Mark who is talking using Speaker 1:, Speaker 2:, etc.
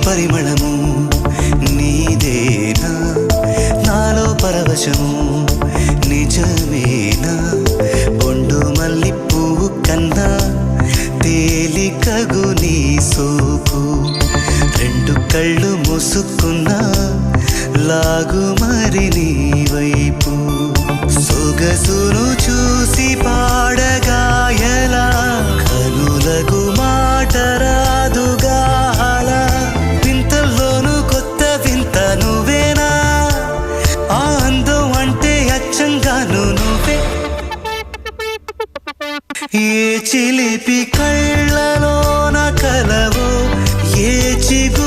Speaker 1: పరిమళము నీదేనా నాలో పరవశము నిజమేనా బొండు మల్లి పువ్వు కన్నా తేలికగు నీ సోకు రెండు కళ్ళు మూసుకున్నా లాగు మరి నీ వైపు సొగసును చూసి పాడగాయలా కనులకు మాట రాదుగా అలా వింతల్లోనూ కొత్త వింత నువ్వేనా ఆ అందం అంటే అచ్చంగాను నువ్వే ఏ చిలిపి కళ్ళలోన కలవో ఏ చిగు